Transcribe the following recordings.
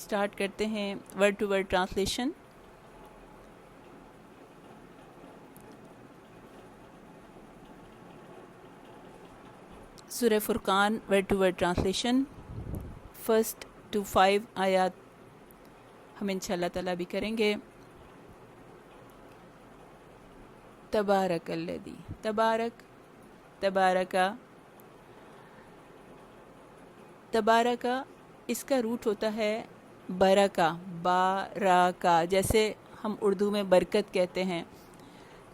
Start کرتے ہیں word to word translation. سورہ Furqan word to word translation, first to 5 آیات ہم انشاءاللہ تعالیٰ بھی کریں گے۔ تبارک الذی، تبارک، تبارکا، تبارکا اس کا روٹ ہوتا ہے برکا، بارکا، جیسے ہم اردو میں برکت کہتے ہیں۔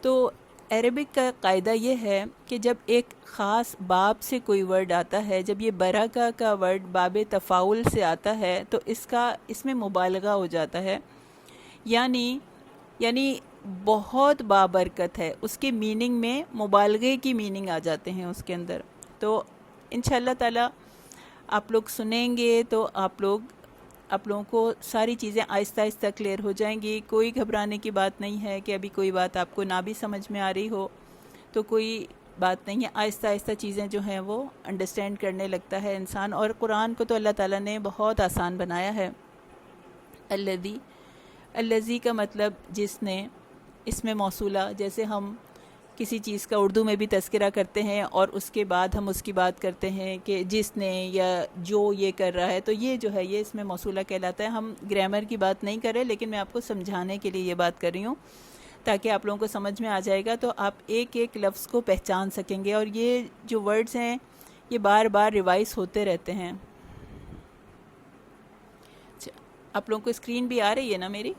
تو عربک کا قاعدہ یہ ہے کہ جب ایک خاص باب سے کوئی ورڈ آتا ہے، جب یہ برکا کا ورڈ باب تفاعل سے آتا ہے تو اس میں مبالغہ ہو جاتا ہے، یعنی بہت بابرکت ہے، اس کے میننگ میں مبالغے کی میننگ آ جاتے ہیں اس کے اندر۔ تو انشاءاللہ تعالی آپ لوگ سنیں گے تو آپ لوگوں کو ساری چیزیں آہستہ آہستہ کلیئر ہو جائیں گی۔ کوئی گھبرانے کی بات نہیں ہے کہ ابھی کوئی بات آپ کو نہ بھی سمجھ میں آ رہی ہو تو کوئی بات نہیں ہے، آہستہ آہستہ چیزیں جو ہیں وہ انڈرسٹینڈ کرنے لگتا ہے انسان۔ اور قرآن کو تو اللہ تعالیٰ نے بہت آسان بنایا ہے۔ الذی، الذی کا مطلب جس نے، اس میں موصولہ، جیسے ہم کسی چیز کا اردو میں بھی تذکرہ کرتے ہیں اور اس کے بعد ہم اس کی بات کرتے ہیں کہ جس نے یا جو یہ کر رہا ہے، تو یہ جو ہے یہ اس میں موصولہ کہلاتا ہے۔ ہم گرامر کی بات نہیں کر رہے، لیکن میں آپ کو سمجھانے کے لیے یہ بات کر رہی ہوں تاکہ آپ لوگوں کو سمجھ میں آ جائے گا تو آپ ایک ایک لفظ کو پہچان سکیں گے۔ اور یہ جو ورڈز ہیں یہ بار بار ریوائز ہوتے رہتے ہیں۔ آپ لوگوں کو اسکرین بھی آ رہی ہے نا میری؟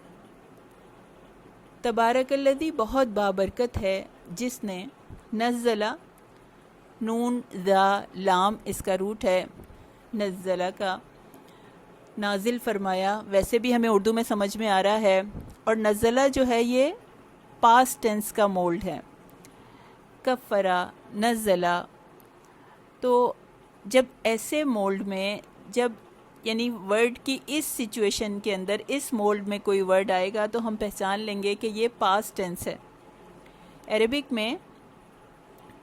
تبارک الذی بہت بابرکت ہے جس نے، نزلہ، نون ذا لام اس کا روٹ ہے، نزلہ کا نازل فرمایا، ویسے بھی ہمیں اردو میں سمجھ میں آ رہا ہے۔ اور نزلہ جو ہے یہ پاسٹ ٹینس کا مولڈ ہے، کفرا، نزلہ۔ تو جب ایسے مولڈ میں، جب یعنی ورڈ کی اس سچویشن کے اندر اس مولڈ میں کوئی ورڈ آئے گا تو ہم پہچان لیں گے کہ یہ پاسٹ ٹینس ہے۔ عربک میں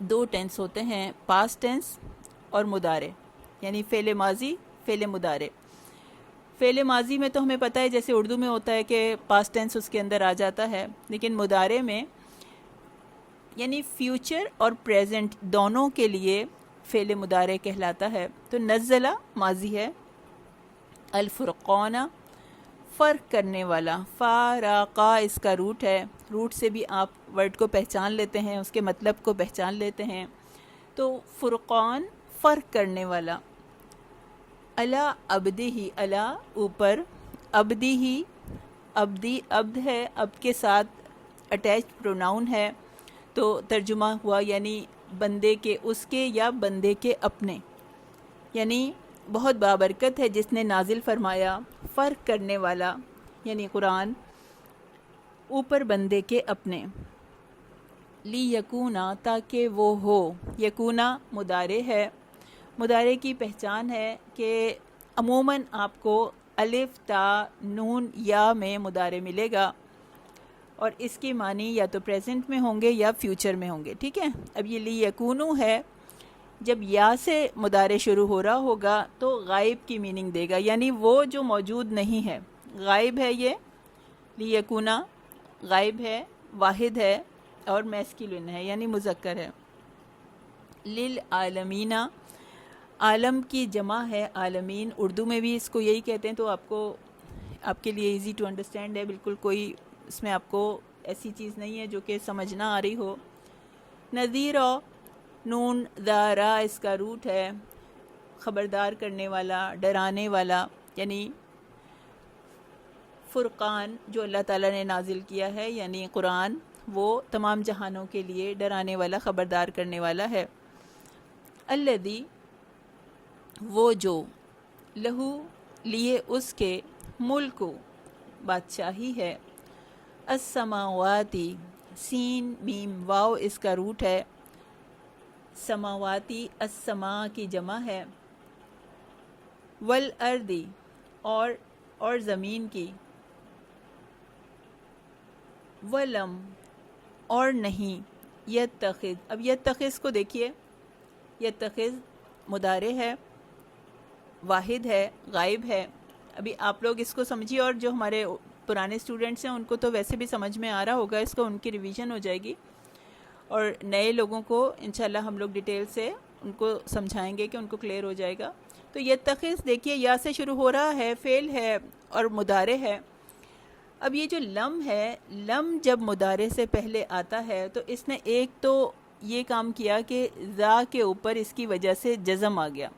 2 ٹینس ہوتے ہیں، پاسٹ ٹینس اور مضارع، یعنی فعل ماضی، فعل مضارع۔ فعل ماضی میں تو ہمیں پتہ ہے جیسے اردو میں ہوتا ہے کہ پاسٹ ٹینس اس کے اندر آ جاتا ہے، لیکن مضارع میں یعنی فیوچر اور پریزنٹ دونوں کے لیے فعل مضارع کہلاتا ہے۔ تو نزلہ ماضی ہے، الفرقان فرق کرنے والا، فارقہ اس کا روٹ ہے، روٹ سے بھی آپ ورڈ کو پہچان لیتے ہیں، اس کے مطلب کو پہچان لیتے ہیں۔ تو فرقان فرق کرنے والا، علی عبدہ، علی اوپر، عبدہ، عبدی عبد ہے، عبد کے ساتھ اٹیچ پروناؤن ہے، تو ترجمہ ہوا یعنی بندے کے، اس کے یا بندے کے اپنے، یعنی بہت بابرکت ہے جس نے نازل فرمایا، فرق کرنے والا یعنی قرآن، اوپر بندے کے اپنے، لی یکونا تاکہ وہ ہو، یکونا مضارع ہے۔ مضارع کی پہچان ہے کہ عموماً آپ کو الف، تا، نون، یا میں مضارع ملے گا اور اس کی معنی یا تو پریزنٹ میں ہوں گے یا فیوچر میں ہوں گے، ٹھیک ہے۔ اب یہ لی یکونو ہے، جب یا سے مضارع شروع ہو رہا ہوگا تو غائب کی میننگ دے گا، یعنی وہ جو موجود نہیں ہے، غائب ہے۔ یہ لی یکونا غائب ہے، واحد ہے اور میسکولن ہے یعنی مذکر ہے۔ للعالمین، عالم کی جمع ہے عالمین، اردو میں بھی اس کو یہی کہتے ہیں، تو آپ کے لیے ایزی ٹو انڈرسٹینڈ ہے، بالکل کوئی اس میں آپ کو ایسی چیز نہیں ہے جو کہ سمجھ نہ آ رہی ہو۔ نذیر، نون ذا را اس کا روٹ ہے، خبردار کرنے والا، ڈرانے والا، یعنی فرقان جو اللہ تعالیٰ نے نازل کیا ہے یعنی قرآن، وہ تمام جہانوں کے لیے ڈرانے والا، خبردار کرنے والا ہے۔ الذی وہ جو، لہو لیے اس کے، ملک بادشاہی ہے، السماواتی، سین میم واو اس کا روٹ ہے، سماواتی السما کی جمع ہے، والارضی اور زمین کی، ولم اور نہیں، یتخذ، اب یتخذ کو دیکھیے، یتخذ مضارع ہے، واحد ہے، غائب ہے، ابھی آپ لوگ اس کو سمجھیے، اور جو ہمارے پرانے اسٹوڈنٹس ہیں ان کو تو ویسے بھی سمجھ میں آ رہا ہوگا، اس کو ان کی ریویژن ہو جائے گی، اور نئے لوگوں کو انشاءاللہ ہم لوگ ڈیٹیل سے ان کو سمجھائیں گے کہ ان کو کلیئر ہو جائے گا۔ تو یتخذ دیکھیے یا سے شروع ہو رہا ہے، فعل ہے اور مضارع ہے۔ اب یہ جو لم ہے، لم جب مضارع سے پہلے آتا ہے تو اس نے ایک تو یہ کام کیا کہ ذا کے اوپر اس کی وجہ سے جزم آ گیا،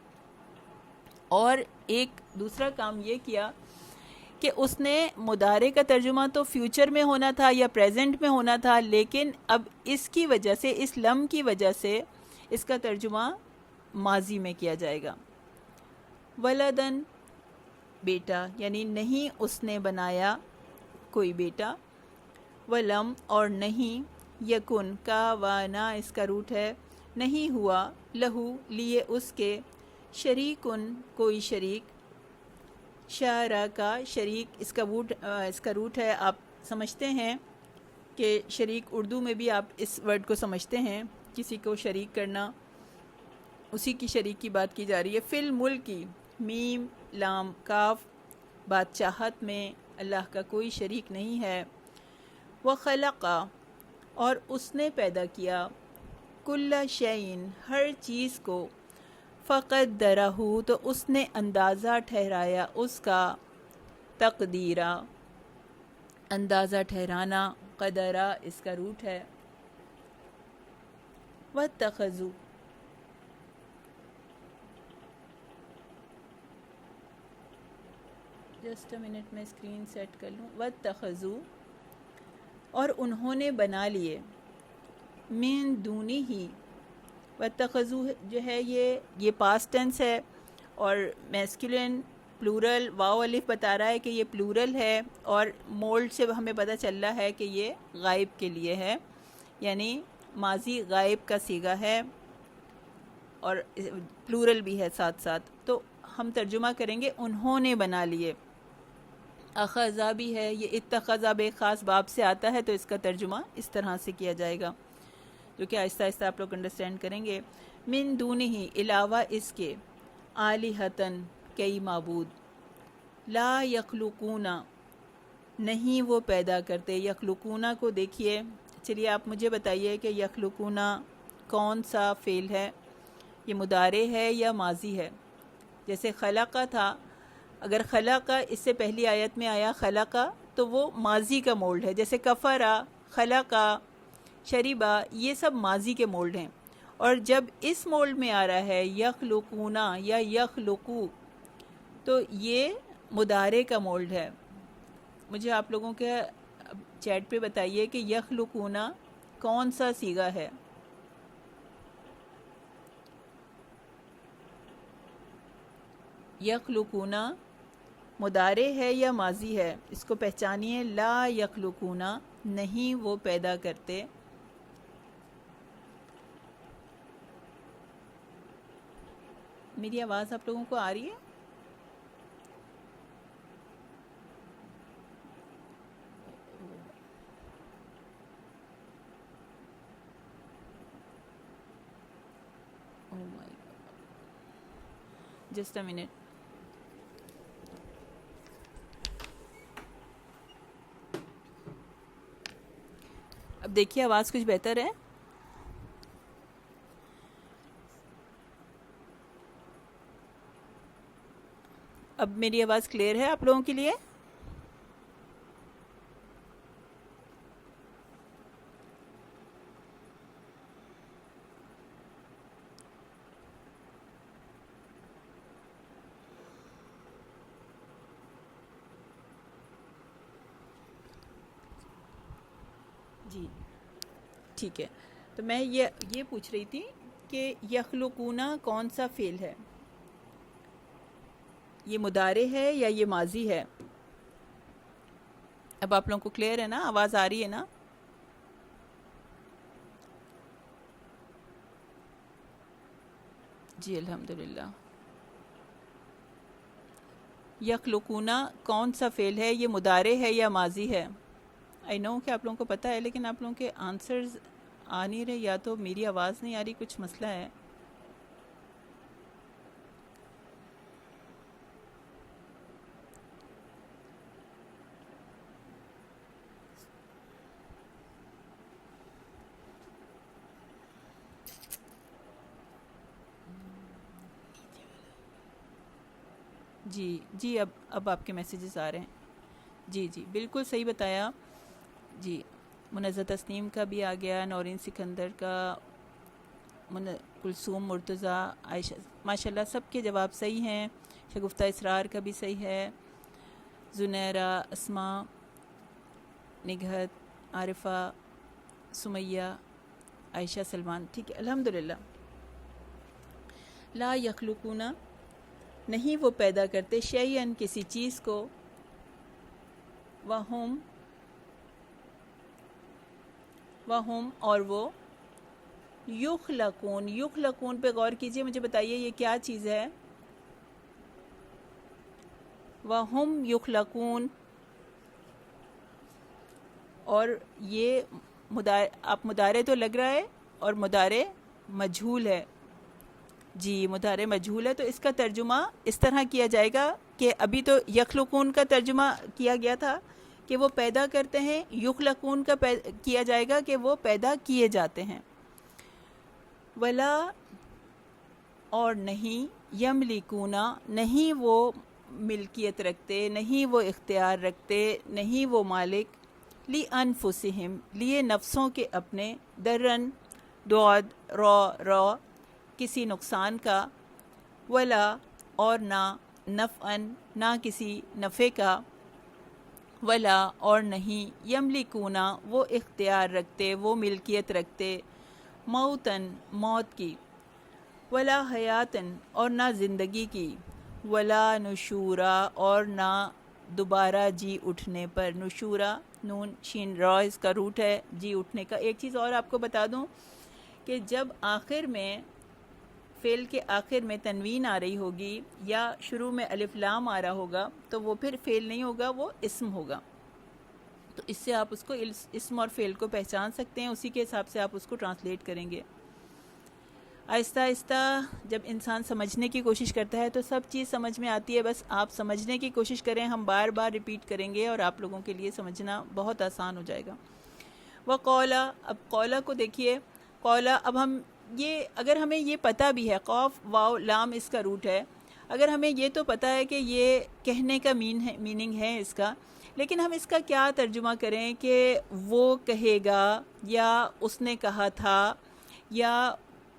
اور ایک دوسرا کام یہ کیا کہ اس نے مضارع کا ترجمہ تو فیوچر میں ہونا تھا یا پریزنٹ میں ہونا تھا، لیکن اب اس کی وجہ سے، اس لم کی وجہ سے اس کا ترجمہ ماضی میں کیا جائے گا۔ ولدن بیٹا، یعنی نہیں اس نے بنایا کوئی بیٹا، ولم اور نہیں، یکن کا وانا اس کا روٹ ہے، نہیں ہوا، لہو لیے اس کے، شریکن کوئی شریک، شارا کا شریک اس کا روٹ ہے۔ آپ سمجھتے ہیں کہ شریک اردو میں بھی آپ اس ورڈ کو سمجھتے ہیں، کسی کو شریک کرنا، اسی کی شریک کی بات کی جا رہی ہے۔ فی الملک کی، میم لام کاف، بادشاہت میں اللہ کا کوئی شریک نہیں ہے۔ وخلق اور اس نے پیدا کیا، کل شیء ہر چیز کو، فقدرہ تو اس نے اندازہ ٹھہرایا اس کا، تقدیرہ اندازہ ٹھہرانا، قدرہ اس کا روٹ ہے۔ واتخذوا جسٹ اے منٹ میں اسکرین سیٹ کر لوں۔ واتخذوا اور انہوں نے بنا لیے، من دونی ہی، واتخذوا جو ہے یہ پاسٹ ٹینس ہے، اور میسکولن پلورل واو الف بتا رہا ہے کہ یہ پلورل ہے، اور مولڈ سے ہمیں پتہ چل رہا ہے کہ یہ غائب کے لیے ہے، یعنی ماضی غائب کا صیغہ ہے، اور پلورل بھی ہے ساتھ ساتھ، تو ہم ترجمہ کریں گے انہوں نے بنا لیے۔ اخذا بھی ہے، یہ اتخذا بے خاص باب سے آتا ہے، تو اس کا ترجمہ اس طرح سے کیا جائے گا، جو کہ آہستہ آہستہ آپ لوگ انڈرسٹینڈ کریں گے۔ من دونہ علاوہ اس کے، آلہتن کئی معبود، لا یخلقون نہیں وہ پیدا کرتے، یخلقون کو دیکھیے، چلیے آپ مجھے بتائیے کہ یخلقون کون سا فعل ہے، یہ مضارع ہے یا ماضی ہے؟ جیسے خلقہ تھا، اگر خلقہ اس سے پہلی آیت میں آیا خلقہ تو وہ ماضی کا مولڈ ہے، جیسے کفرا، خلقہ، شریبا، یہ سب ماضی کے مولڈ ہیں، اور جب اس مولڈ میں آ رہا ہے یخلقون یا یخلقو، تو یہ مضارع کا مولڈ ہے۔ مجھے آپ لوگوں کے چیٹ پہ بتائیے کہ یخلقون کون سا صیغہ ہے؟ یخلقون مضارع ہے یا ماضی ہے؟ اس کو پہچانیے، لا یخلقون نہیں وہ پیدا کرتے۔ میری آواز آپ لوگوں کو آ رہی ہے؟ Oh my God. Just a minute. اب دیکھیے آواز کچھ بہتر ہے؟ اب میری آواز کلیئر ہے آپ لوگوں کے لیے؟ جی ٹھیک ہے، تو میں یہ پوچھ رہی تھی کہ یخلقون کون سا فعل ہے؟ یہ مضارع ہے یا یہ ماضی ہے؟ اب آپ لوگوں کو کلیئر ہے نا؟ آواز آ رہی ہے نا؟ جی الحمدللہ۔ یخلقون کون سا فعل ہے؟ یہ مضارع ہے یا ماضی ہے؟ آئی نو کہ آپ لوگوں کو پتہ ہے، لیکن آپ لوگوں کے آنسرز آ نہیں رہے، یا تو میری آواز نہیں آ رہی، کچھ مسئلہ ہے۔ جی اب آپ کے میسیجز آ رہے ہیں. جی بالکل صحیح بتایا. جی منزہ تسنیم کا بھی آ گیا, نورین سکندر کا, کلثوم مرتضیٰ, عائشہ, ماشاءاللہ سب کے جواب صحیح ہیں. شگفتہ اسرار کا بھی صحیح ہے. زنیرہ, اسماء, نگہت, عارفہ, سمیہ, عائشہ سلمان. ٹھیک ہے الحمدللہ. لا یخلقون, نہیں وہ پیدا کرتے, شیئن کسی چیز کو, وہم اور وہ, یخلقون. یخلقون پہ غور کیجئے, مجھے بتائیے یہ کیا چیز ہے. وہم یخلقون, اور یہ آپ مضارع تو لگ رہا ہے اور مضارع مجہول ہے. جی مضارع مجہول ہے, تو اس کا ترجمہ اس طرح کیا جائے گا کہ ابھی تو یخلقون کا ترجمہ کیا گیا تھا کہ وہ پیدا کرتے ہیں, یخلقون کا کیا جائے گا کہ وہ پیدا کیے جاتے ہیں. ولا, اور نہیں, یملکونا, نہیں وہ ملکیت رکھتے, نہیں وہ اختیار رکھتے, نہیں وہ مالک, لی انفسہم, لیے نفسوں کے اپنے, درن, دعد, رو, کسی نقصان کا, ولا, اور نہ, نفعن, نہ کسی نفع کا, ولا, اور نہیں, یملکونا, وہ اختیار رکھتے, وہ ملکیت رکھتے, موتن, موت کی, ولا حیاتن, اور نہ زندگی کی, ولا نشورا, اور نہ دوبارہ جی اٹھنے پر. نشورا, نون شین را اس کا روٹ ہے, جی اٹھنے کا. ایک چیز اور آپ کو بتا دوں کہ جب آخر میں فعل کے آخر میں تنوین آ رہی ہوگی یا شروع میں الف لام آ رہا ہوگا تو وہ پھر فعل نہیں ہوگا, وہ اسم ہوگا. تو اس سے آپ اس کو اسم اور فعل کو پہچان سکتے ہیں, اسی کے حساب سے آپ اس کو ٹرانسلیٹ کریں گے. آہستہ آہستہ جب انسان سمجھنے کی کوشش کرتا ہے تو سب چیز سمجھ میں آتی ہے. بس آپ سمجھنے کی کوشش کریں, ہم بار بار ریپیٹ کریں گے اور آپ لوگوں کے لیے سمجھنا بہت آسان ہو جائے گا. وقولا, اب قولا کو دیکھیے. قولا, اب ہم یہ اگر ہمیں یہ پتہ بھی ہے, قاف واو لام اس کا روٹ ہے, اگر ہمیں یہ تو پتہ ہے کہ یہ کہنے کا میننگ ہے اس کا, لیکن ہم اس کا کیا ترجمہ کریں کہ وہ کہے گا یا اس نے کہا تھا یا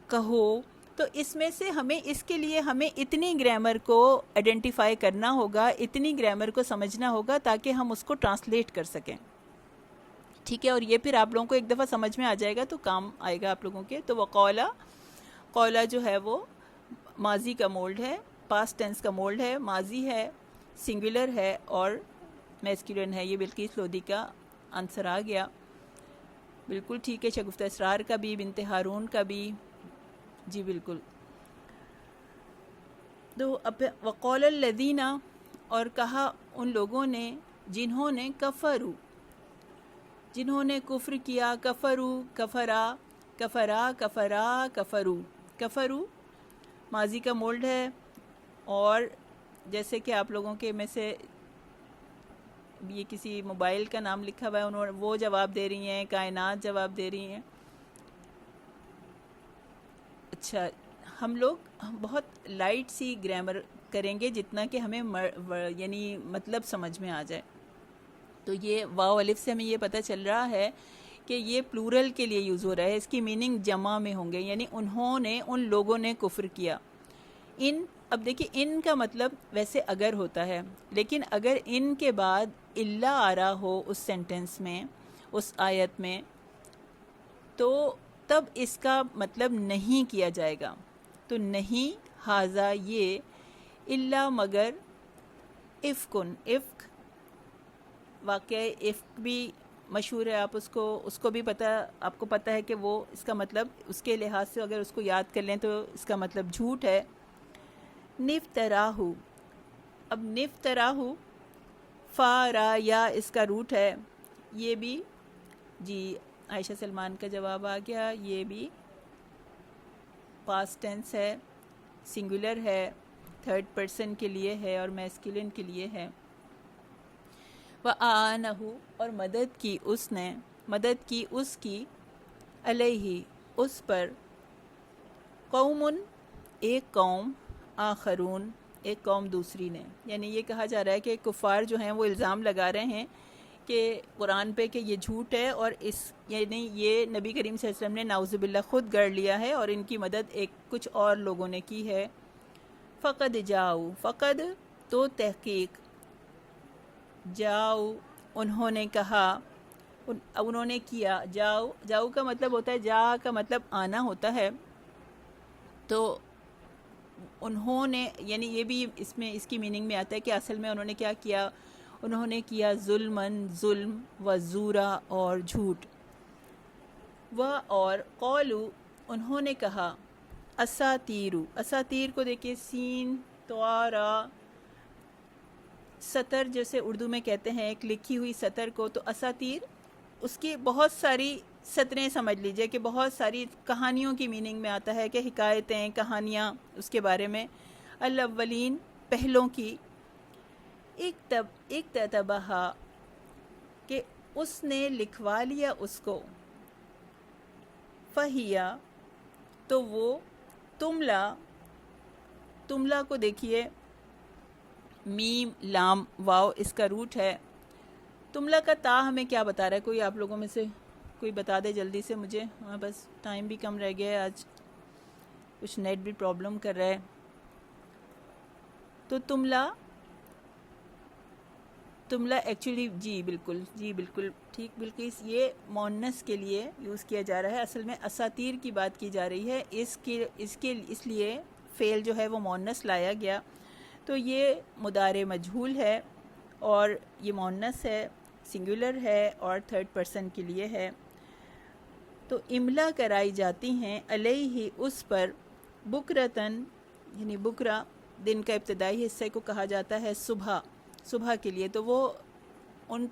کہو. تو اس میں سے اس کے لیے ہمیں اتنی گرامر کو آئیڈینٹیفائی کرنا ہوگا, اتنی گرامر کو سمجھنا ہوگا تاکہ ہم اس کو ٹرانسلیٹ کر سکیں. ٹھیک ہے, اور یہ پھر آپ لوگوں کو ایک دفعہ سمجھ میں آ جائے گا تو کام آئے گا آپ لوگوں کے. تو وقولا, قولا جو ہے وہ ماضی کا مولڈ ہے, پاسٹ ٹینس کا مولڈ ہے, ماضی ہے, سنگولر ہے اور میسکولن ہے. یہ بلقیس لودھی کا آنسر آ گیا. بالکل ٹھیک ہے. شگفتہ اسرار کا بھی, بنت ہارون کا بھی. جی بالکل. تو وقول الذین, اور کہا ان لوگوں نے, جنہوں نے, کفروا, جنہوں نے کفر کیا, کفروا, کفرا, کفرا, کفرا, کفروا. کفروا ماضی کا مولڈ ہے, اور جیسے کہ آپ لوگوں کے میں سے یہ کسی موبائل کا نام لکھا ہوا ہے, وہ جواب دے رہی ہیں, کائنات جواب دے رہی ہیں. اچھا, ہم لوگ بہت لائٹ سی گرامر کریں گے جتنا کہ ہمیں یعنی مطلب سمجھ میں آ جائے. تو یہ واو الف سے ہمیں یہ پتہ چل رہا ہے کہ یہ پلورل کے لیے یوز ہو رہا ہے, اس کی میننگ جمع میں ہوں گے, یعنی انہوں نے, ان لوگوں نے کفر کیا. اب دیکھیں ان کا مطلب ویسے اگر ہوتا ہے, لیکن اگر ان کے بعد الا آ رہا ہو اس سینٹنس میں, اس آیت میں, تو تب اس کا مطلب نہیں کیا جائے گا. تو نہیں, ہاذا یہ, الا مگر, افکن, افک, واقعہ افک بھی مشہور ہے, آپ اس کو بھی آپ کو پتہ ہے کہ وہ اس کا مطلب اس کے لحاظ سے اگر اس کو یاد کر لیں تو اس کا مطلب جھوٹ ہے. نفتراہو, اب نفتراہو, فا را یا اس کا روٹ ہے, یہ بھی جی عائشہ سلمان کا جواب آ گیا. یہ بھی پاسٹ ٹینس ہے, سنگولر ہے, تھرڈ پرسن کے لیے ہے اور میسکولن کے لیے ہے. وَآنَہُ, اور مدد کی اس نے, مدد کی اس کی, علیہ, اس پر, قوم, ایک قوم, آخرون, ایک قوم دوسری نے. یعنی یہ کہا جا رہا ہے کہ کفار جو ہیں وہ الزام لگا رہے ہیں کہ قرآن پہ کہ یہ جھوٹ ہے، اور یعنی یہ نبی کریم صلی اللہ علیہ وسلم نے نعوذ باللہ خود گڑھ لیا ہے اور ان کی مدد کچھ اور لوگوں نے کی ہے. فقد جاؤ، فقد تو تحقیق، جاؤ انہوں نے کہا، انہوں نے کیا. جاؤ کا مطلب ہوتا ہے، جا کا مطلب آنا ہوتا ہے. تو انہوں نے، یعنی یہ بھی اس کی میننگ میں آتا ہے کہ اصل میں انہوں نے کیا کیا، انہوں نے کیا ظلم و زورا اور جھوٹ. اور قولو انہوں نے کہا، اساتیر کو دیکھیں، سین توارا، سطر جیسے اردو میں کہتے ہیں ایک لکھی ہوئی سطر کو، تو اساتیر اس کی بہت ساری سطریں سمجھ لیجئے کہ بہت ساری کہانیوں کی میننگ میں آتا ہے کہ حکایتیں، کہانیاں اس کے بارے میں. الاولین پہلوں کی، اکتتبہا کہ اس نے لکھوا لیا اس کو، فہیا تو وہ، تملا کو دیکھیے، میم لام واو اس کا روٹ ہے. تملا کا تا ہمیں کیا بتا رہا ہے؟ کوئی آپ لوگوں میں سے کوئی بتا دے جلدی سے مجھے. ہاں بس ٹائم بھی کم رہ گیا ہے، آج کچھ نیٹ بھی پرابلم کر رہا ہے. تو تملا ایکچولی جی بالکل ٹھیک، بالکل یہ مونس کے لیے یوز کیا جا رہا ہے. اصل میں اساتیر کی بات کی جا رہی ہے، اس لیے فعل جو ہے وہ مونس لایا گیا. تو یہ مضارع مجہول ہے اور یہ مونس ہے، سنگولر ہے اور تھرڈ پرسن کے لیے ہے. تو املا کرائی جاتی ہیں علیہ اس پر، بکرتن یعنی بکرا دن کا ابتدائی حصے کو کہا جاتا ہے، صبح کے لیے. تو وہ ان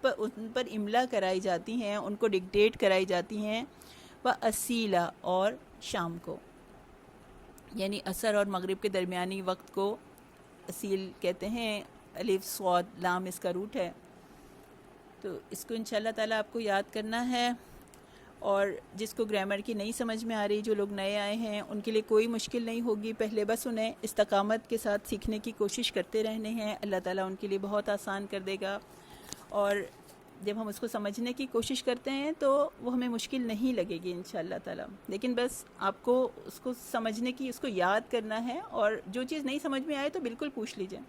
پر املا کرائی جاتی ہیں، ان کو ڈکٹیٹ کرائی جاتی ہیں. وہ اسیلا اور شام کو، یعنی عصر اور مغرب کے درمیانی وقت کو اصیل کہتے ہیں. الف صاد لام اس کا روٹ ہے. تو اس کو انشاءاللہ تعالیٰ آپ کو یاد کرنا ہے. اور جس کو گرامر کی نہیں سمجھ میں آ رہی، جو لوگ نئے آئے ہیں، ان کے لیے کوئی مشکل نہیں ہوگی. پہلے بس انہیں استقامت کے ساتھ سیکھنے کی کوشش کرتے رہنے ہیں، اللہ تعالیٰ ان کے لیے بہت آسان کر دے گا. اور جب ہم اس کو سمجھنے کی کوشش کرتے ہیں تو وہ ہمیں مشکل نہیں لگے گی انشاءاللہ تعالیٰ. لیکن بس آپ کو اس کو سمجھنے کی، اس کو یاد کرنا ہے. اور جو چیز نہیں سمجھ میں آئے تو بالکل پوچھ لیجئے.